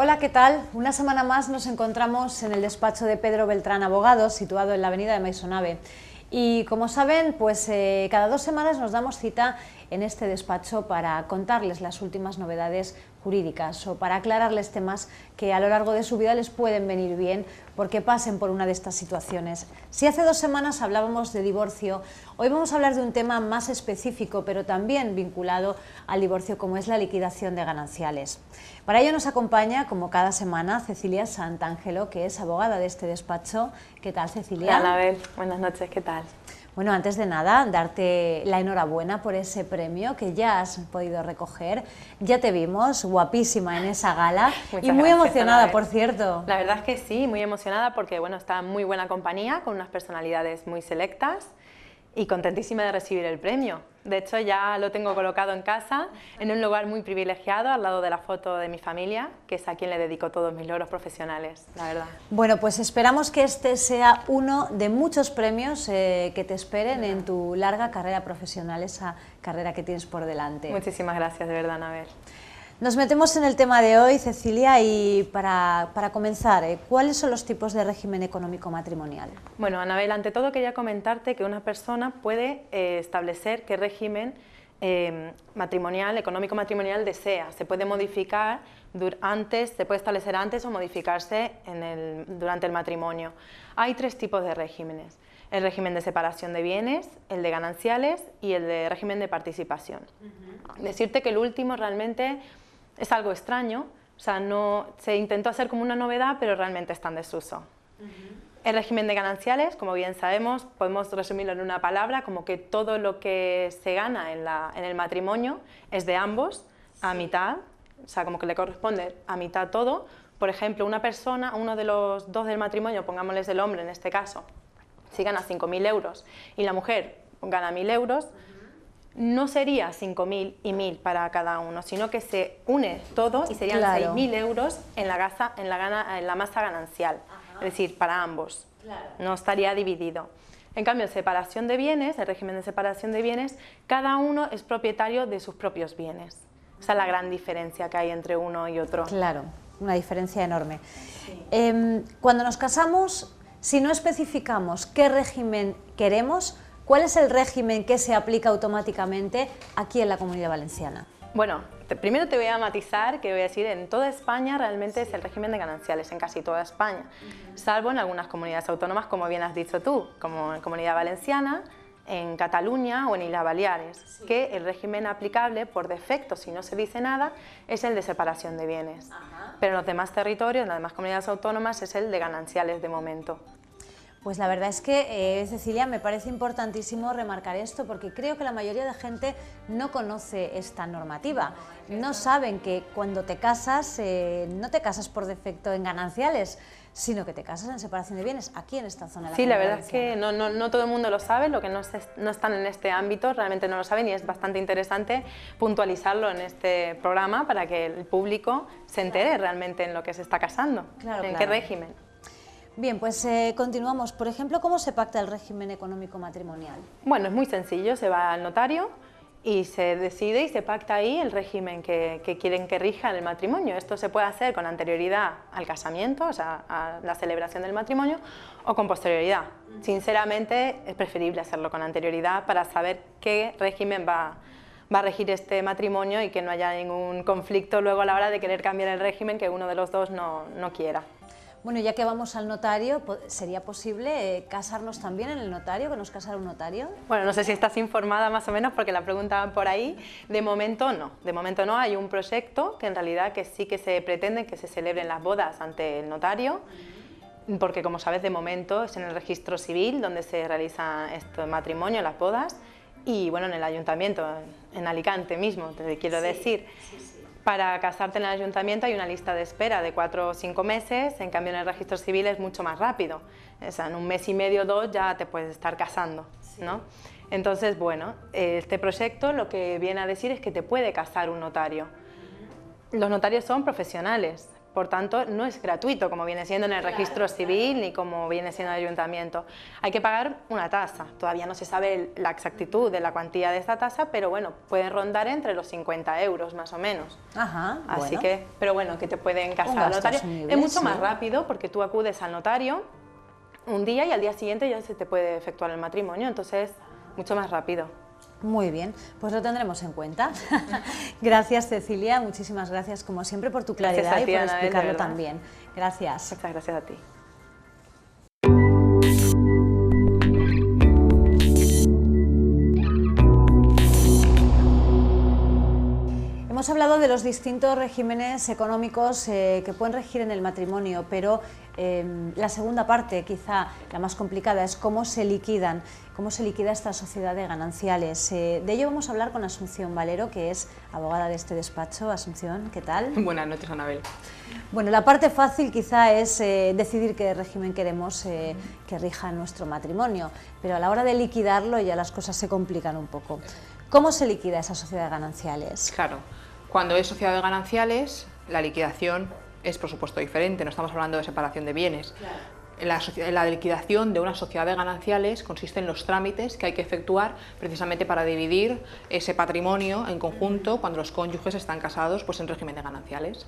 Hola, ¿qué tal? Una semana más nos encontramos en el despacho de Pedro Beltrán Abogados, situado en la avenida de Maisonave. Y como saben, pues cada 2 semanas nos damos cita en este despacho para contarles las últimas novedades jurídicas o para aclararles temas que a lo largo de su vida les pueden venir bien porque pasen por una de estas situaciones. Si hace 2 semanas hablábamos de divorcio, hoy vamos a hablar de un tema más específico, pero también vinculado al divorcio, como es la liquidación de gananciales. Para ello nos acompaña, como cada semana, Cecilia Santangelo, que es abogada de este despacho. ¿Qué tal, Cecilia? Hola, Anabel. Buenas noches, ¿qué tal? Bueno, antes de nada, darte la enhorabuena por ese premio que ya has podido recoger. Ya te vimos, guapísima en esa gala y muy emocionada, por cierto. La verdad es que sí, muy emocionada porque bueno, está en muy buena compañía, con unas personalidades muy selectas y contentísima de recibir el premio. De hecho, ya lo tengo colocado en casa, en un lugar muy privilegiado, al lado de la foto de mi familia, que es a quien le dedico todos mis logros profesionales, la verdad. Bueno, pues esperamos que este sea uno de muchos premios que te esperen en tu larga carrera profesional, esa carrera que tienes por delante. Muchísimas gracias, de verdad, Anabel. Nos metemos en el tema de hoy, Cecilia, y para comenzar, ¿cuáles son los tipos de régimen económico matrimonial? Bueno, Anabel, ante todo quería comentarte que una persona puede establecer qué régimen matrimonial, económico matrimonial desea. Se puede modificar se puede establecer antes o modificarse durante el matrimonio. Hay 3 tipos de regímenes: el régimen de separación de bienes, el de gananciales y el de régimen de participación. Decirte que el último realmente es algo extraño, o sea, se intentó hacer como una novedad, pero realmente está en desuso. El régimen de gananciales, como bien sabemos, podemos resumirlo en una palabra, como que todo lo que se gana en el matrimonio es de ambos, a mitad, o sea, como que le corresponde a mitad todo. Por ejemplo, una persona, uno de los 2 del matrimonio, pongámosles el hombre en este caso, si gana 5.000 euros y la mujer gana 1.000 euros, no sería 5.000 y 1.000 para cada uno, sino que se une todo y serían 6.000 euros en la masa ganancial. Es decir, para ambos, no estaría dividido. En cambio, en separación de bienes, el régimen de separación de bienes, cada uno es propietario de sus propios bienes. Esa es la gran diferencia que hay entre uno y otro. Claro, una diferencia enorme. Sí. Cuando nos casamos, si no especificamos qué régimen queremos, ¿cuál es el régimen que se aplica automáticamente aquí en la Comunidad Valenciana? Bueno, primero te voy a matizar que voy a decir, en toda España realmente es el régimen de gananciales, en casi toda España, salvo en algunas comunidades autónomas, como bien has dicho tú, como en Comunidad Valenciana, en Cataluña o en Islas Baleares, que el régimen aplicable por defecto, si no se dice nada, es el de separación de bienes. Pero en los demás territorios, en las demás comunidades autónomas, es el de gananciales de momento. Pues la verdad es que, Cecilia, me parece importantísimo remarcar esto porque creo que la mayoría de gente no conoce esta normativa. No saben que cuando te casas, no te casas por defecto en gananciales, sino que te casas en separación de bienes, aquí en esta zona de la Sí, la verdad es que no todo el mundo lo sabe, lo que no están en este ámbito realmente no lo saben, y es bastante interesante puntualizarlo en este programa para que el público se entere realmente en lo que se está casando, en qué régimen. Bien, pues continuamos. Por ejemplo, ¿cómo se pacta el régimen económico matrimonial? Bueno, es muy sencillo, se va al notario y se decide y se pacta ahí el régimen que quieren que rija en el matrimonio. Esto se puede hacer con anterioridad al casamiento, o sea, a la celebración del matrimonio, o con posterioridad. Sinceramente, es preferible hacerlo con anterioridad para saber qué régimen va a regir este matrimonio y que no haya ningún conflicto luego a la hora de querer cambiar el régimen que uno de los dos no quiera. Bueno, ya que vamos al notario, ¿sería posible casarnos también en el notario, que nos casara un notario? Bueno, no sé si estás informada más o menos porque la preguntaban por ahí. De momento no, hay un proyecto que en realidad que sí que se pretende que se celebren las bodas ante el notario, porque como sabes de momento es en el registro civil donde se realiza este matrimonio, las bodas, y bueno, en el ayuntamiento, en Alicante mismo, te quiero decir. Para casarte en el ayuntamiento hay una lista de espera de 4 o 5 meses, en cambio en el registro civil es mucho más rápido. O sea, en 1 mes y medio o 2 ya te puedes estar casando, ¿no? Entonces, bueno, este proyecto lo que viene a decir es que te puede casar un notario. Los notarios son profesionales, Por tanto, no es gratuito como viene siendo en el registro civil ni como viene siendo el ayuntamiento. Hay que pagar una tasa. Todavía no se sabe la exactitud de la cuantía de esta tasa, pero bueno, pueden rondar entre los 50 euros más o menos. Ajá, Así bueno. que, pero bueno, que te pueden casar al notario. Es mucho más rápido porque tú acudes al notario un día y al día siguiente ya se te puede efectuar el matrimonio, entonces mucho más rápido. Muy bien, pues lo tendremos en cuenta. Gracias, Cecilia, muchísimas gracias como siempre por tu claridad y por explicarlo también. Gracias. Muchas gracias a ti. Hemos hablado de los distintos regímenes económicos que pueden regir en el matrimonio, pero la segunda parte, quizá la más complicada, es cómo se liquida esta sociedad de gananciales. De ello vamos a hablar con Asunción Valero, que es abogada de este despacho. Asunción, ¿qué tal? Buenas noches, Anabel. Bueno, la parte fácil quizá es decidir qué régimen queremos que rija nuestro matrimonio, pero a la hora de liquidarlo ya las cosas se complican un poco. ¿Cómo se liquida esa sociedad de gananciales? Claro, cuando es sociedad de gananciales, la liquidación es por supuesto diferente, no estamos hablando de separación de bienes. Claro. La liquidación de una sociedad de gananciales consiste en los trámites que hay que efectuar precisamente para dividir ese patrimonio en conjunto cuando los cónyuges están casados pues en régimen de gananciales.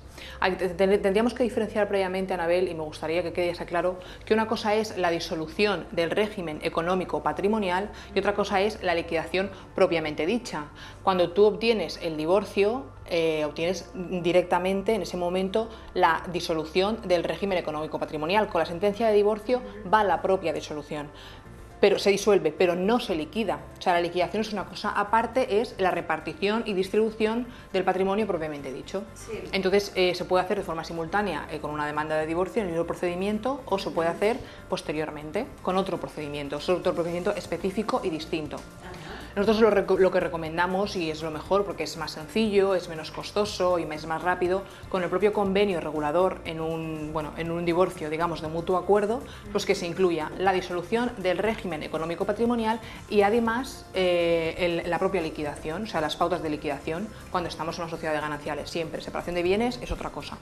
Tendríamos que diferenciar previamente, Anabel, y me gustaría que quede claro que una cosa es la disolución del régimen económico patrimonial y otra cosa es la liquidación propiamente dicha. Cuando tú obtienes el divorcio, obtienes directamente en ese momento la disolución del régimen económico patrimonial. Con la sentencia de divorcio va la propia disolución, pero se disuelve, pero no se liquida. O sea, la liquidación es una cosa aparte, es la repartición y distribución del patrimonio propiamente dicho. Sí. Entonces se puede hacer de forma simultánea con una demanda de divorcio en el mismo procedimiento, o se puede hacer posteriormente con otro procedimiento específico y distinto. Nosotros lo que recomendamos, y es lo mejor porque es más sencillo, es menos costoso y es más rápido, con el propio convenio regulador en un divorcio, digamos, de mutuo acuerdo, pues que se incluya la disolución del régimen económico patrimonial y además la propia liquidación, o sea, las pautas de liquidación cuando estamos en una sociedad de gananciales. Siempre, separación de bienes es otra cosa.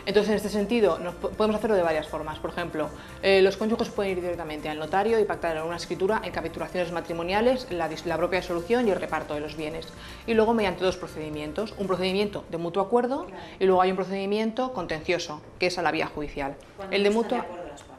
Entonces, en este sentido, podemos hacerlo de varias formas. Por ejemplo, los cónyuges pueden ir directamente al notario y pactar en una escritura en capitulaciones matrimoniales la propia disolución y el reparto de los bienes. Y luego mediante dos procedimientos, un procedimiento de mutuo acuerdo y luego hay un procedimiento contencioso, que es a la vía judicial. El de mutuo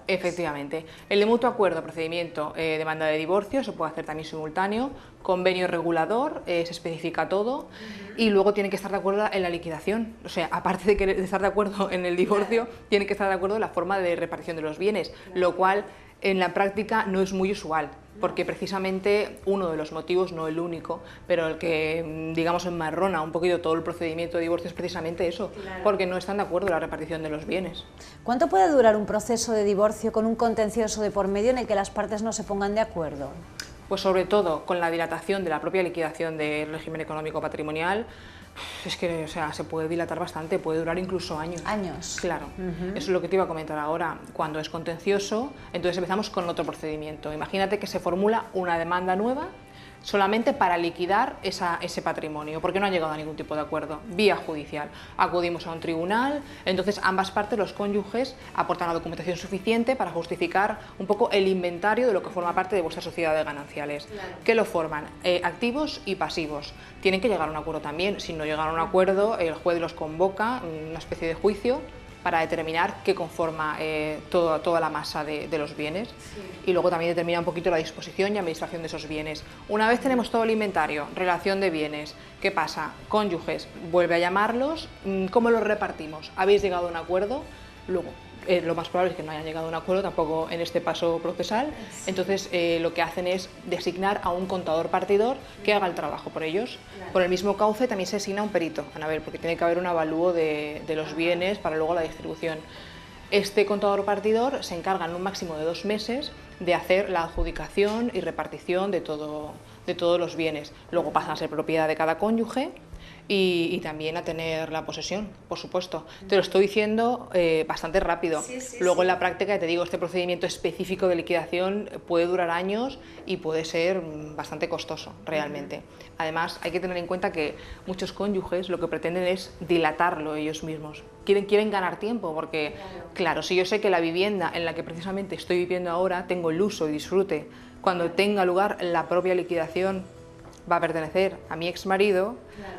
Efectivamente. El de mutuo acuerdo, procedimiento, demanda de divorcio, se puede hacer también simultáneo, convenio regulador, se especifica todo y luego tienen que estar de acuerdo en la liquidación. O sea, aparte de estar de acuerdo en el divorcio, tienen que estar de acuerdo en la forma de repartición de los bienes, lo cual en la práctica no es muy usual, porque precisamente uno de los motivos, no el único, pero el que, digamos, enmarrona un poquito todo el procedimiento de divorcio es precisamente eso, porque no están de acuerdo en la repartición de los bienes. ¿Cuánto puede durar un proceso de divorcio con un contencioso de por medio en el que las partes no se pongan de acuerdo? Pues sobre todo con la dilatación de la propia liquidación del régimen económico patrimonial, es que, o sea, se puede dilatar bastante, puede durar incluso años. ¿Años? Claro, eso es lo que te iba a comentar ahora. Cuando es contencioso, entonces empezamos con otro procedimiento. Imagínate que se formula una demanda nueva solamente para liquidar ese patrimonio, porque no han llegado a ningún tipo de acuerdo, vía judicial. Acudimos a un tribunal, entonces ambas partes, los cónyuges, aportan la documentación suficiente para justificar un poco el inventario de lo que forma parte de vuestra sociedad de gananciales. Claro. ¿Qué lo forman? Activos y pasivos. Tienen que llegar a un acuerdo también. Si no llegan a un acuerdo, el juez los convoca, una especie de juicio, para determinar qué conforma toda la masa de los bienes, y luego también determina un poquito la disposición y administración de esos bienes. Una vez tenemos todo el inventario, relación de bienes, ¿qué pasa? Cónyuges, vuelve a llamarlos, ¿cómo los repartimos? ¿Habéis llegado a un acuerdo? Luego, lo más probable es que no hayan llegado a un acuerdo tampoco en este paso procesal, entonces lo que hacen es designar a un contador partidor que haga el trabajo por ellos. Por el mismo cauce también se asigna un perito, Anabel, porque tiene que haber un avalúo de los bienes para luego la distribución. Este contador partidor se encarga en un máximo de 2 meses de hacer la adjudicación y repartición de todos los bienes. Luego pasan a ser propiedad de cada cónyuge y también a tener la posesión, por supuesto. Te lo estoy diciendo bastante rápido. Luego en la práctica, te digo, este procedimiento específico de liquidación puede durar años y puede ser bastante costoso realmente. Además, hay que tener en cuenta que muchos cónyuges lo que pretenden es dilatarlo ellos mismos. Quieren ganar tiempo porque, claro, si yo sé que la vivienda en la que precisamente estoy viviendo ahora tengo el uso y disfrute, cuando tenga lugar la propia liquidación va a pertenecer a mi exmarido,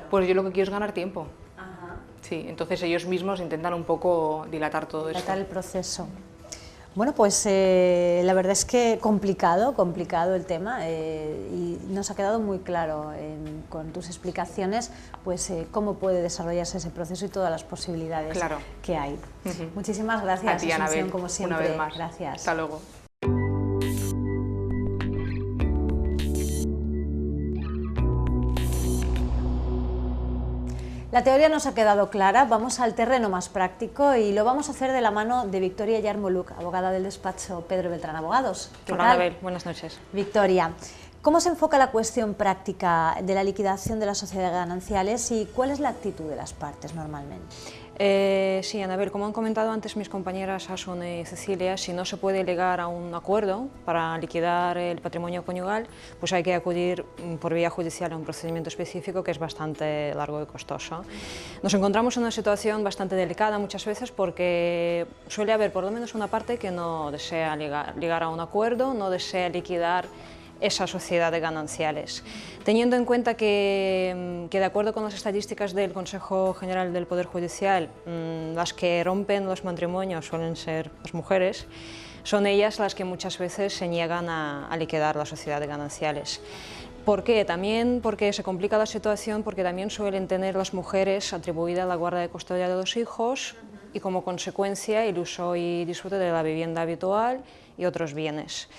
pues yo lo que quiero es ganar tiempo. Sí, entonces ellos mismos intentan un poco dilatar todo eso. Dilatar el proceso. Bueno, pues la verdad es que complicado el tema y nos ha quedado muy claro con tus explicaciones pues cómo puede desarrollarse ese proceso y todas las posibilidades que hay. Muchísimas gracias, a ti, Anabel, como siempre. una vez más. Gracias. Hasta luego. La teoría nos ha quedado clara, vamos al terreno más práctico y lo vamos a hacer de la mano de Victoria Yarmoluk, abogada del despacho Pedro Beltrán Abogados. Hola, Anabel, buenas noches. Victoria, ¿cómo se enfoca la cuestión práctica de la liquidación de las sociedades gananciales y cuál es la actitud de las partes normalmente? Sí, Anabel, como han comentado antes mis compañeras Asun y Cecilia, si no se puede llegar a un acuerdo para liquidar el patrimonio conyugal, pues hay que acudir por vía judicial a un procedimiento específico que es bastante largo y costoso. Nos encontramos en una situación bastante delicada muchas veces porque suele haber por lo menos una parte que no desea llegar a un acuerdo, no desea liquidar esa sociedad de gananciales. Teniendo en cuenta que de acuerdo con las estadísticas del Consejo General del Poder Judicial, las que rompen los matrimonios suelen ser las mujeres, son ellas las que muchas veces se niegan a liquidar la sociedad de gananciales. ¿Por qué? También porque se complica la situación, porque también suelen tener las mujeres atribuida la guarda de custodia de los hijos y como consecuencia el uso y disfrute de la vivienda habitual y otros bienes.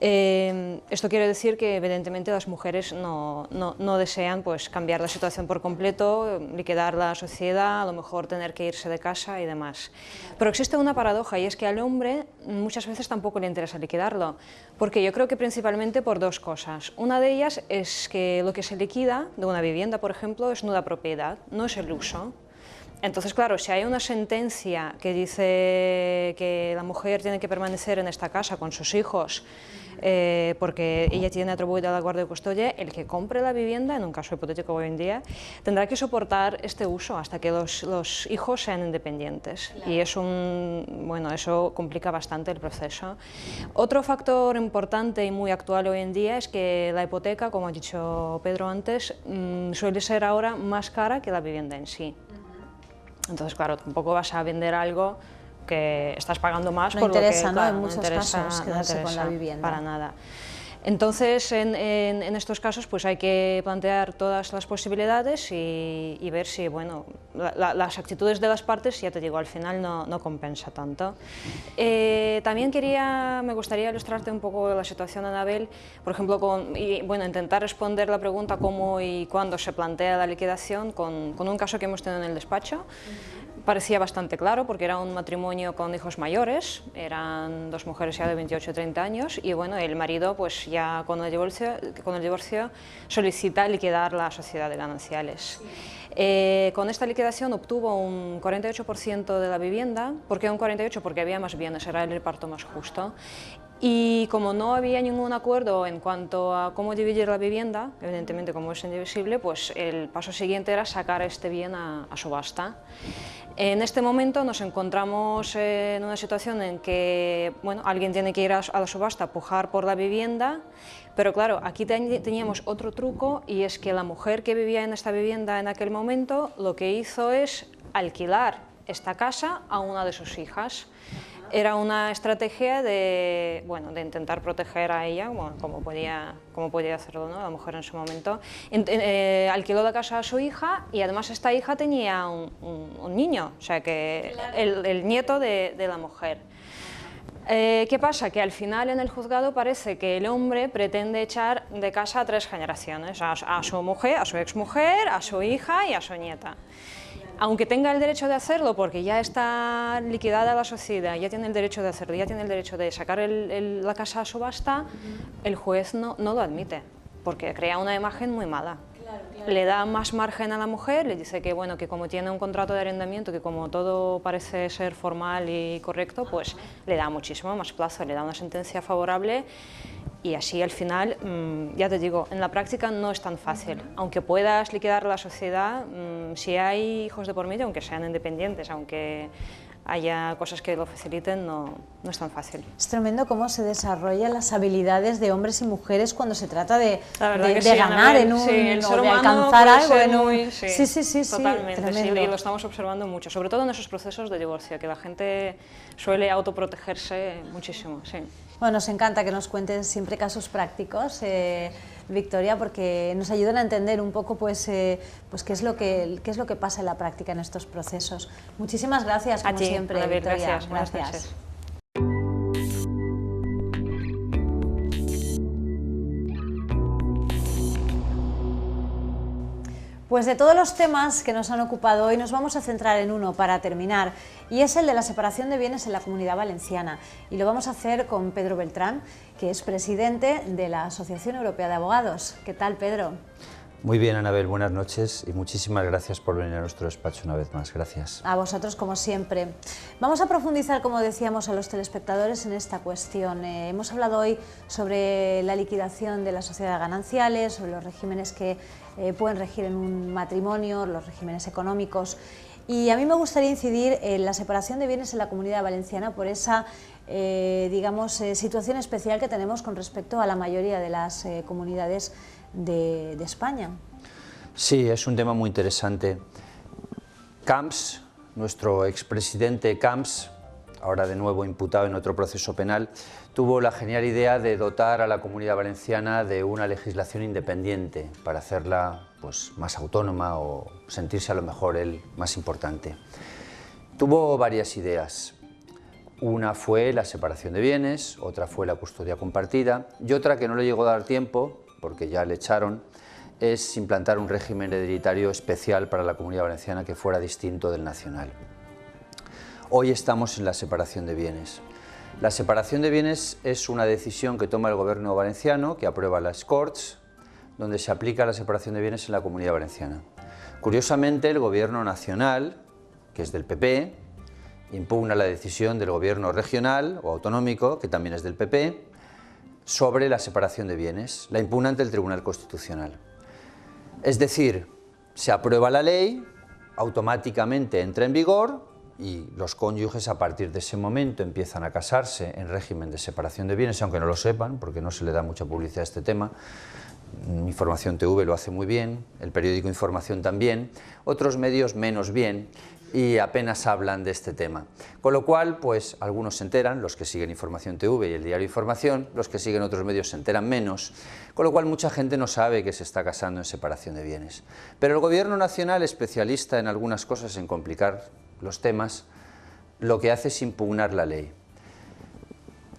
Esto quiere decir que evidentemente las mujeres no desean pues, cambiar la situación por completo, liquidar la sociedad, a lo mejor tener que irse de casa y demás. Pero existe una paradoja y es que al hombre muchas veces tampoco le interesa liquidarlo, porque yo creo que principalmente por dos cosas. Una de ellas es que lo que se liquida de una vivienda, por ejemplo, es nuda propiedad, no es el uso. Entonces, claro, si hay una sentencia que dice que la mujer tiene que permanecer en esta casa con sus hijos porque ella tiene atribuida la guardia de custodia, el que compre la vivienda, en un caso hipotético hoy en día, tendrá que soportar este uso hasta que los hijos sean independientes. Claro. Y es bueno, eso complica bastante el proceso. Otro factor importante y muy actual hoy en día es que la hipoteca, como ha dicho Pedro antes, suele ser ahora más cara que la vivienda en sí. Entonces, claro, tampoco vas a vender algo que estás pagando más por lo que... No interesa, ¿no? Claro, en muchos casos quedarse con la vivienda. Para nada. Entonces, en estos casos, pues hay que plantear todas las posibilidades y ver si, bueno, las actitudes de las partes, ya te digo, al final no compensa tanto. También me gustaría ilustrarte un poco la situación, Anabel, por ejemplo, intentar responder la pregunta cómo y cuándo se plantea la liquidación con un caso que hemos tenido en el despacho. Parecía bastante claro porque era un matrimonio con hijos mayores, eran dos mujeres ya de 28 y 30 años y bueno, el marido pues ya con el divorcio solicita liquidar la sociedad de gananciales. Con esta liquidación obtuvo un 48% de la vivienda. ¿Por qué un 48%? Porque había más bienes, era el reparto más justo. Y como no había ningún acuerdo en cuanto a cómo dividir la vivienda, evidentemente como es indivisible, pues el paso siguiente era sacar este bien a subasta. En este momento nos encontramos en una situación en que bueno, alguien tiene que ir a la subasta a pujar por la vivienda, pero claro, aquí teníamos otro truco y es que la mujer que vivía en esta vivienda en aquel momento lo que hizo es alquilar esta casa a una de sus hijas. Era una estrategia de intentar proteger a ella, bueno, como podía hacerlo, ¿no? La mujer en su momento. Alquiló la casa a su hija y además esta hija tenía un niño, o sea que el nieto de la mujer. ¿Qué pasa? Que al final en el juzgado parece que el hombre pretende echar de casa a 3 generaciones, a su mujer, a su exmujer, a su hija y a su nieta. Aunque tenga el derecho de hacerlo porque ya está liquidada la sociedad, ya tiene el derecho de hacerlo, ya tiene el derecho de sacar la casa a subasta, el juez no lo admite, porque crea una imagen muy mala. le da más margen a la mujer, le dice que, bueno, que como tiene un contrato de arrendamiento, que como todo parece ser formal y correcto, pues le da muchísimo más plazo, le da una sentencia favorable y así al final, ya te digo, en la práctica no es tan fácil. Aunque puedas liquidar la sociedad, si hay hijos de por medio, aunque sean independientes, aunque haya cosas que lo faciliten, no es tan fácil. Es tremendo cómo se desarrollan las habilidades de hombres y mujeres cuando se trata de sí, ganar en un, el ser o de humano alcanzar puede algo ser en un... muy, Sí, totalmente, tremendo. y lo estamos observando mucho, sobre todo en esos procesos de divorcio, que la gente suele autoprotegerse muchísimo, sí. Bueno, nos encanta que nos cuentes siempre casos prácticos, Victoria, porque nos ayudan a entender un poco pues qué es lo que pasa en la práctica en estos procesos. Muchísimas gracias, como siempre, Victoria. Gracias. Pues de todos los temas que nos han ocupado hoy nos vamos a centrar en uno para terminar, y es el de la separación de bienes en la Comunidad Valenciana, y lo vamos a hacer con Pedro Beltrán, que es presidente de la Asociación Europea de Abogados. ¿Qué tal, Pedro? Muy bien, Anabel, buenas noches y muchísimas gracias por venir a nuestro despacho una vez más. Gracias. A vosotros, como siempre. Vamos a profundizar, como decíamos, a los telespectadores en esta cuestión. Hemos hablado hoy sobre la liquidación de las sociedades gananciales, sobre los regímenes que pueden regir en un matrimonio, los regímenes económicos. Y a mí me gustaría incidir en la separación de bienes en la Comunidad Valenciana por esa situación especial que tenemos con respecto a la mayoría de las comunidades de España. Sí, es un tema muy interesante. Camps, nuestro expresidente Camps, ahora de nuevo imputado en otro proceso penal, tuvo la genial idea de dotar a la Comunidad Valenciana de una legislación independiente para hacerla pues, más autónoma o sentirse a lo mejor él más importante. Tuvo varias ideas. Una fue la separación de bienes, otra fue la custodia compartida y otra que no le llegó a dar tiempo, porque ya le echaron, es implantar un régimen hereditario especial para la Comunidad Valenciana que fuera distinto del nacional. Hoy estamos en la separación de bienes. La separación de bienes es una decisión que toma el Gobierno valenciano, que aprueba las Corts, donde se aplica la separación de bienes en la Comunidad Valenciana. Curiosamente, el Gobierno nacional, que es del PP, impugna la decisión del Gobierno regional o autonómico, que también es del PP, sobre la separación de bienes, la impugna ante el Tribunal Constitucional. Es decir, se aprueba la ley, automáticamente entra en vigor y los cónyuges a partir de ese momento empiezan a casarse en régimen de separación de bienes, aunque no lo sepan, porque no se le da mucha publicidad a este tema. Información TV lo hace muy bien, el periódico Información también, otros medios menos bien, y apenas hablan de este tema. Con lo cual, pues algunos se enteran, los que siguen Información TV y el diario Información, los que siguen otros medios se enteran menos, con lo cual mucha gente no sabe que se está casando en separación de bienes. Pero el Gobierno nacional, especialista en algunas cosas, en complicar los temas, lo que hace es impugnar la ley.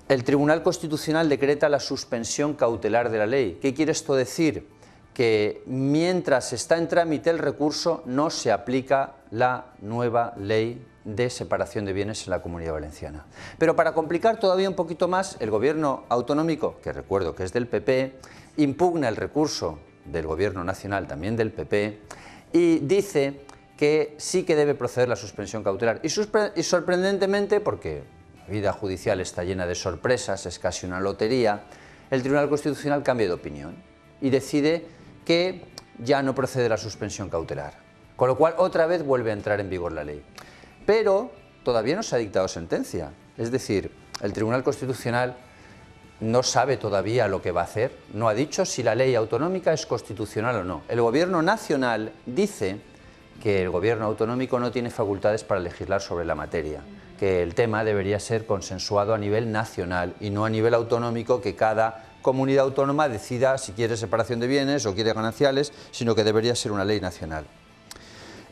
El Tribunal Constitucional decreta la suspensión cautelar de la ley. ¿Qué quiere esto decir? Que mientras está en trámite el recurso no se aplica la nueva ley de separación de bienes en la Comunidad Valenciana. Pero para complicar todavía un poquito más, el Gobierno autonómico, que recuerdo que es del PP, impugna el recurso del Gobierno nacional, también del PP, y dice que sí que debe proceder la suspensión cautelar. Y sorprendentemente, porque la vida judicial está llena de sorpresas, es casi una lotería, el Tribunal Constitucional cambia de opinión y decide que ya no procede la suspensión cautelar, con lo cual otra vez vuelve a entrar en vigor la ley. Pero todavía no se ha dictado sentencia, es decir, el Tribunal Constitucional no sabe todavía lo que va a hacer, no ha dicho si la ley autonómica es constitucional o no. El Gobierno nacional dice que el Gobierno autonómico no tiene facultades para legislar sobre la materia, que el tema debería ser consensuado a nivel nacional y no a nivel autonómico, que cada comunidad autónoma decida si quiere separación de bienes o quiere gananciales, sino que debería ser una ley nacional.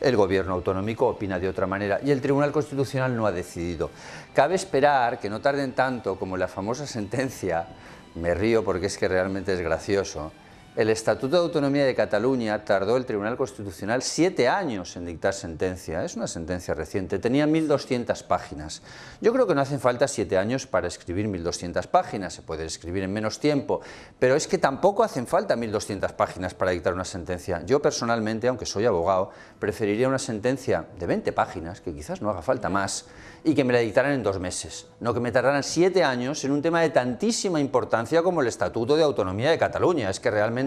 El Gobierno autonómico opina de otra manera y el Tribunal Constitucional no ha decidido. Cabe esperar que no tarden tanto como la famosa sentencia, me río porque es que realmente es gracioso, El Estatuto de Autonomía de Cataluña tardó el Tribunal Constitucional 7 años en dictar sentencia. Es una sentencia reciente, tenía 1.200 páginas. Yo creo que no hacen falta 7 años para escribir 1.200 páginas, se puede escribir en menos tiempo, pero es que tampoco hacen falta 1.200 páginas para dictar una sentencia. Yo personalmente, aunque soy abogado, preferiría una sentencia de 20 páginas, que quizás no haga falta más, y que me la dictaran en 2 meses, no que me tardaran 7 años en un tema de tantísima importancia como el Estatuto de Autonomía de Cataluña. Es que realmente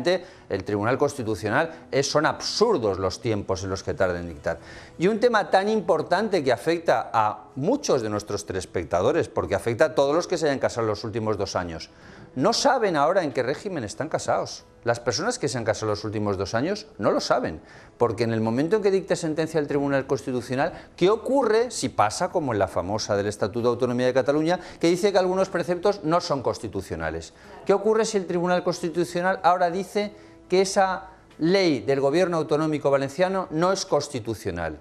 el Tribunal Constitucional son absurdos los tiempos en los que tarda en dictar. Y un tema tan importante que afecta a muchos de nuestros telespectadores, porque afecta a todos los que se hayan casado en los últimos 2 años, no saben ahora en qué régimen están casados. Las personas que se han casado los últimos 2 años no lo saben, porque en el momento en que dicte sentencia el Tribunal Constitucional, ¿qué ocurre si pasa como en la famosa del Estatuto de Autonomía de Cataluña, que dice que algunos preceptos no son constitucionales? ¿Qué ocurre si el Tribunal Constitucional ahora dice que esa ley del Gobierno autonómico valenciano no es constitucional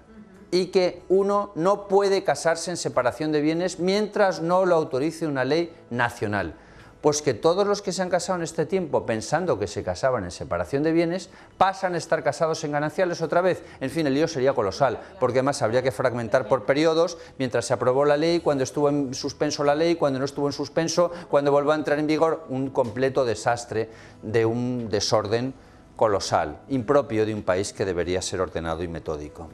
y que uno no puede casarse en separación de bienes mientras no lo autorice una ley nacional? Pues que todos los que se han casado en este tiempo pensando que se casaban en separación de bienes pasan a estar casados en gananciales otra vez. En fin, el lío sería colosal, porque además habría que fragmentar por periodos mientras se aprobó la ley, cuando estuvo en suspenso la ley, cuando no estuvo en suspenso, cuando vuelva a entrar en vigor, un completo desastre de un desorden colosal, impropio de un país que debería ser ordenado y metódico.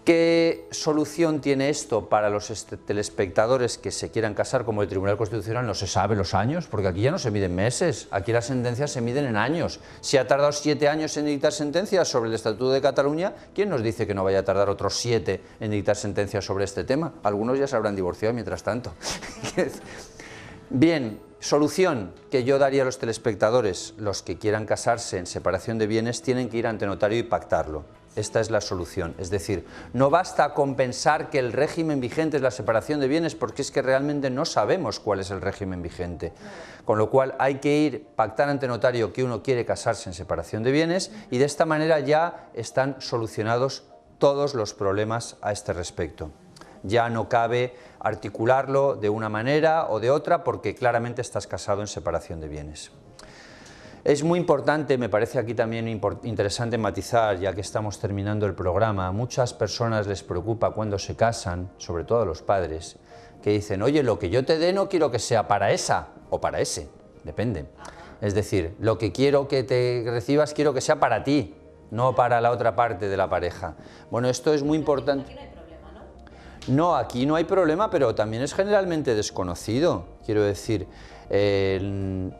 ¿Qué solución tiene esto para los telespectadores que se quieran casar como el Tribunal Constitucional? No se sabe los años, porque aquí ya no se miden meses, aquí las sentencias se miden en años. Si ha tardado 7 años en dictar sentencias sobre el Estatuto de Cataluña, ¿quién nos dice que no vaya a tardar otros 7 en dictar sentencias sobre este tema? Algunos ya se habrán divorciado mientras tanto. Bien, solución que yo daría a los telespectadores: los que quieran casarse en separación de bienes tienen que ir ante notario y pactarlo. Esta es la solución, es decir, no basta con pensar que el régimen vigente es la separación de bienes, porque es que realmente no sabemos cuál es el régimen vigente. Con lo cual hay que ir, pactar ante notario que uno quiere casarse en separación de bienes, y de esta manera ya están solucionados todos los problemas a este respecto. Ya no cabe articularlo de una manera o de otra, porque claramente estás casado en separación de bienes. Es muy importante, me parece aquí también interesante matizar, ya que estamos terminando el programa, a muchas personas les preocupa cuando se casan, sobre todo a los padres, que dicen: oye, lo que yo te dé no quiero que sea para esa o para ese, depende. Es decir, lo que quiero que te recibas quiero que sea para ti, no para la otra parte de la pareja. Bueno, esto es muy importante. Aquí no hay problema, ¿no? No, aquí no hay problema, pero también es generalmente desconocido, quiero decir.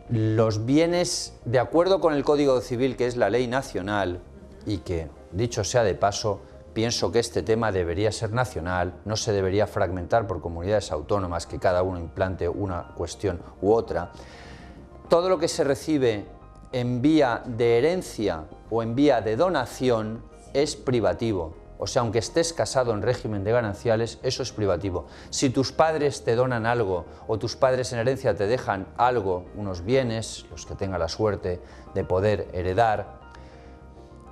Los bienes, de acuerdo con el Código Civil, que es la ley nacional, y que, dicho sea de paso, pienso que este tema debería ser nacional, no se debería fragmentar por comunidades autónomas, que cada uno implante una cuestión u otra. Todo lo que se recibe en vía de herencia o en vía de donación es privativo. O sea, aunque estés casado en régimen de gananciales, eso es privativo. Si tus padres te donan algo o tus padres en herencia te dejan algo, unos bienes, los que tengan la suerte de poder heredar,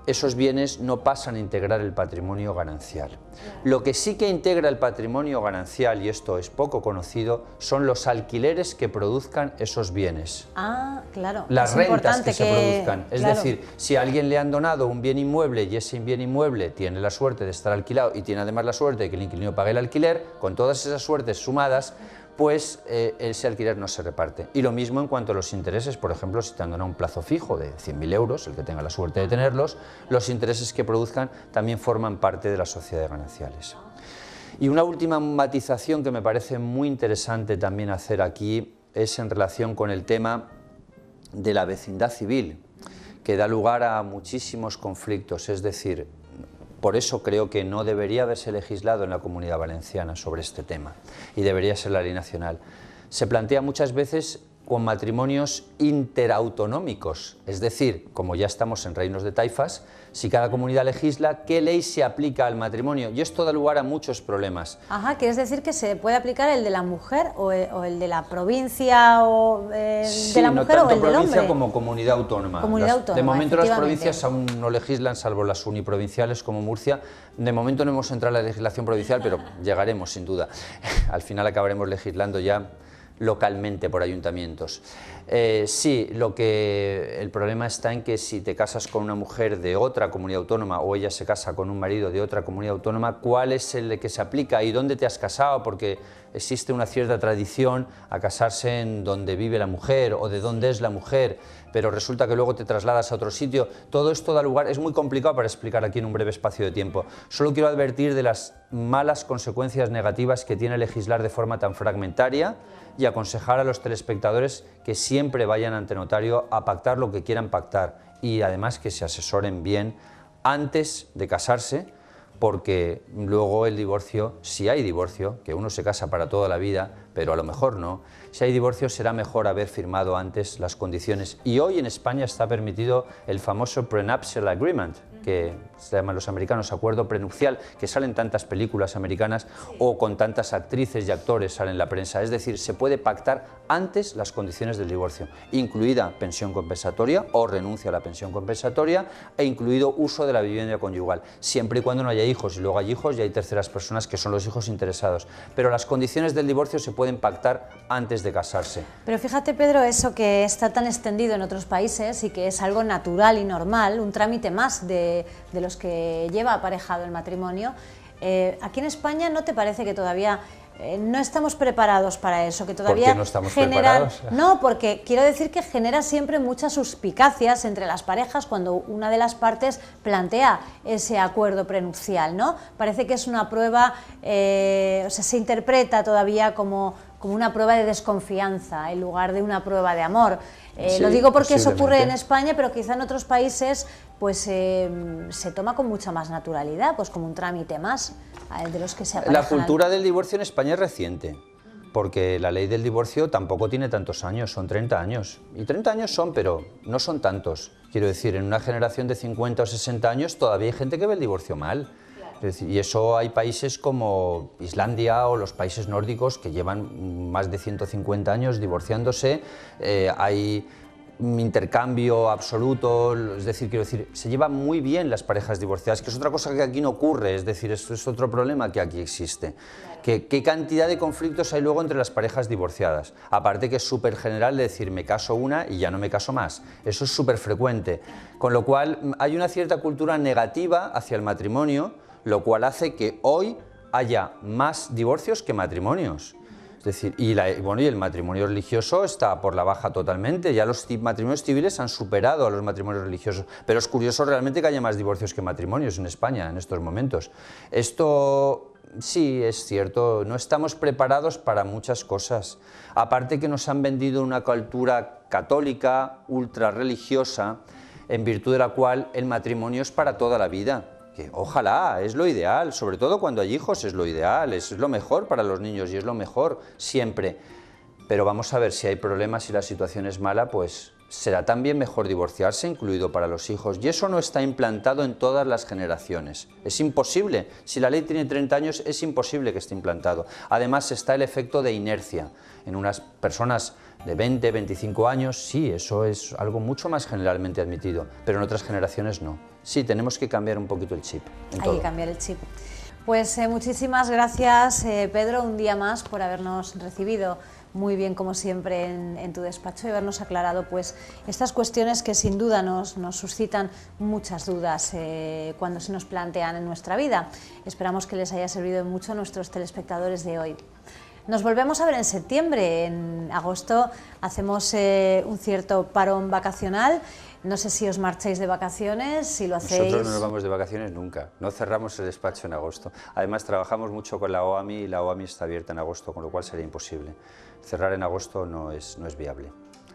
esos bienes no pasan a integrar el patrimonio ganancial. Lo que sí que integra el patrimonio ganancial, y esto es poco conocido, son los alquileres que produzcan esos bienes. Ah, claro. Las rentas que se produzcan. Es decir, si a alguien le han donado un bien inmueble y ese bien inmueble tiene la suerte de estar alquilado y tiene además la suerte de que el inquilino pague el alquiler, con todas esas suertes sumadas, pues ese alquiler no se reparte. Y lo mismo en cuanto a los intereses, por ejemplo, si te han donado un plazo fijo de 100.000 euros, el que tenga la suerte de tenerlos, los intereses que produzcan también forman parte de la sociedad de gananciales. Y una última matización que me parece muy interesante también hacer aquí es en relación con el tema de la vecindad civil, que da lugar a muchísimos conflictos, es decir, por eso creo que no debería haberse legislado en la Comunidad Valenciana sobre este tema y debería ser la ley nacional. Se plantea muchas veces con matrimonios interautonómicos, es decir, como ya estamos en reinos de taifas, si cada comunidad legisla, ¿qué ley se aplica al matrimonio? Y esto da lugar a muchos problemas. Ajá, ¿quieres decir que se puede aplicar el de la mujer o el de la provincia o sí, de la mujer o el del hombre? Sí, no tanto provincia como comunidad autónoma. De momento las provincias aún no legislan, salvo las uniprovinciales como Murcia. De momento no hemos entrado en la legislación provincial, pero llegaremos sin duda. Al final acabaremos legislando ya localmente por ayuntamientos. Sí, el problema está en que si te casas con una mujer de otra comunidad autónoma o ella se casa con un marido de otra comunidad autónoma, ¿cuál es el que se aplica y dónde te has casado? Porque existe una cierta tradición a casarse en donde vive la mujer o de dónde es la mujer, pero resulta que luego te trasladas a otro sitio. Todo esto da lugar, es muy complicado para explicar aquí en un breve espacio de tiempo. Solo quiero advertir de las malas consecuencias negativas que tiene legislar de forma tan fragmentaria y aconsejar a los telespectadores que siempre vayan ante notario a pactar lo que quieran pactar y además que se asesoren bien antes de casarse, porque luego el divorcio, si hay divorcio, que uno se casa para toda la vida, pero a lo mejor no, si hay divorcio será mejor haber firmado antes las condiciones. Y hoy en España está permitido el famoso prenuptial agreement, que se llaman los americanos acuerdo prenupcial, que salen tantas películas americanas o con tantas actrices y actores salen en la prensa. Es decir, se puede pactar antes las condiciones del divorcio, incluida pensión compensatoria o renuncia a la pensión compensatoria e incluido uso de la vivienda conyugal, siempre y cuando no haya hijos, y luego hay hijos y hay terceras personas que son los hijos interesados. Pero las condiciones del divorcio se pueden pactar antes de casarse. Pero fíjate, Pedro, eso que está tan extendido en otros países y que es algo natural y normal, un trámite más de los que lleva aparejado el matrimonio, aquí en España ¿no te parece que todavía no estamos preparados para eso? Que todavía ¿Por qué no estamos preparados? No, porque quiero decir que genera siempre muchas suspicacias entre las parejas cuando una de las partes plantea ese acuerdo prenupcial, ¿no? Parece que es una prueba, o sea, se interpreta todavía como una prueba de desconfianza en lugar de una prueba de amor. Sí, lo digo porque eso ocurre en España, pero quizá en otros países pues se toma con mucha más naturalidad, pues como un trámite más de los que se aparejan. La cultura del divorcio en España es reciente, porque la ley del divorcio tampoco tiene tantos años, son 30 años. Y 30 años son, pero no son tantos. Quiero decir, en una generación de 50 o 60 años todavía hay gente que ve el divorcio mal. Es decir, y eso hay países como Islandia o los países nórdicos que llevan más de 150 años divorciándose, hay intercambio absoluto, es decir, quiero decir, se llevan muy bien las parejas divorciadas, que es otra cosa que aquí no ocurre, es decir, esto es otro problema que aquí existe. ¿Qué cantidad de conflictos hay luego entre las parejas divorciadas? Aparte que es súper general de decir, me caso una y ya no me caso más, eso es súper frecuente, con lo cual hay una cierta cultura negativa hacia el matrimonio, lo cual hace que hoy haya más divorcios que matrimonios. Es decir, y el matrimonio religioso está por la baja totalmente, ya los matrimonios civiles han superado a los matrimonios religiosos, pero es curioso realmente que haya más divorcios que matrimonios en España en estos momentos. Esto sí es cierto, no estamos preparados para muchas cosas, aparte que nos han vendido una cultura católica, ultra religiosa, en virtud de la cual el matrimonio es para toda la vida. Que ojalá, es lo ideal, sobre todo cuando hay hijos es lo ideal, es lo mejor para los niños y es lo mejor siempre. Pero vamos a ver, si hay problemas y la situación es mala, pues será también mejor divorciarse, incluido para los hijos. Y eso no está implantado en todas las generaciones. Es imposible. Si la ley tiene 30 años, es imposible que esté implantado. Además, está el efecto de inercia. En unas personas de 20, 25 años, sí, eso es algo mucho más generalmente admitido, pero en otras generaciones no. Sí, tenemos que cambiar un poquito el chip. Hay que cambiar el chip. Pues muchísimas gracias, Pedro, un día más por habernos recibido muy bien, como siempre, en tu despacho y habernos aclarado pues estas cuestiones que sin duda nos suscitan muchas dudas cuando se nos plantean en nuestra vida. Esperamos que les haya servido mucho a nuestros telespectadores de hoy. Nos volvemos a ver en septiembre. En agosto hacemos un cierto parón vacacional. No sé si os marcháis de vacaciones, si lo hacéis... Nosotros no nos vamos de vacaciones nunca, no cerramos el despacho en agosto. Además trabajamos mucho con la OAMI y la OAMI está abierta en agosto, con lo cual sería imposible. Cerrar en agosto no es viable.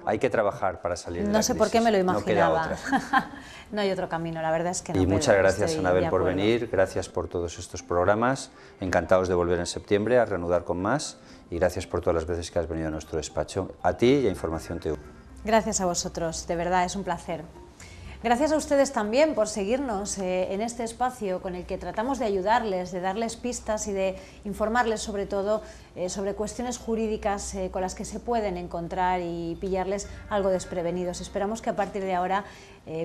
Hay que trabajar para salir de la crisis. No sé por qué me lo imaginaba. No queda otra. No hay otro camino, la verdad es que no. Y Pedro, muchas gracias, Anabel, por venir, gracias por todos estos programas, encantados de volver en septiembre a reanudar con más y gracias por todas las veces que has venido a nuestro despacho, a ti y a Información TV. Gracias a vosotros, de verdad es un placer. Gracias a ustedes también por seguirnos en este espacio con el que tratamos de ayudarles, de darles pistas y de informarles sobre todo sobre cuestiones jurídicas con las que se pueden encontrar y pillarles algo desprevenidos. Esperamos que a partir de ahora,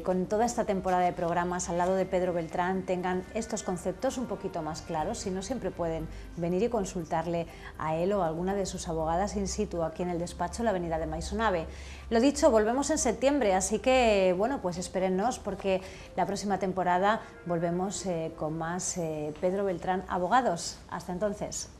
con toda esta temporada de programas al lado de Pedro Beltrán, tengan estos conceptos un poquito más claros. Si no, siempre pueden venir y consultarle a él o a alguna de sus abogadas in situ aquí en el despacho, en la avenida de Maisonave. Lo dicho, volvemos en septiembre, así que bueno, pues espérennos porque la próxima temporada volvemos con más Pedro Beltrán Abogados. Hasta entonces.